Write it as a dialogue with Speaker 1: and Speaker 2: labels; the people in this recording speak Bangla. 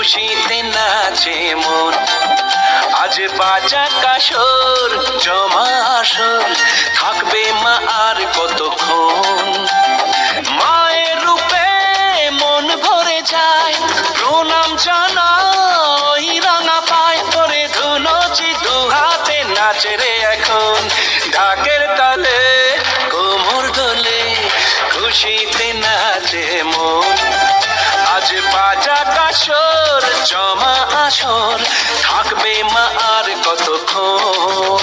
Speaker 1: খুশিতে নাচে মন। আজ বাজা কাসর জমা আসর, থাকবে মা আর কতক্ষণ। মায়ের রূপে মন ভরে যায়, প্রণাম জানাই রাঙা পায়। করে ধুনোচি দু হাতে নাচে রে এখন, ঢাকের তালে কোমর দোলে খুশিতে নাচে মন। আজ বাজা কাসর জমা আসর, থাকবে মা আর কতক্ষণ।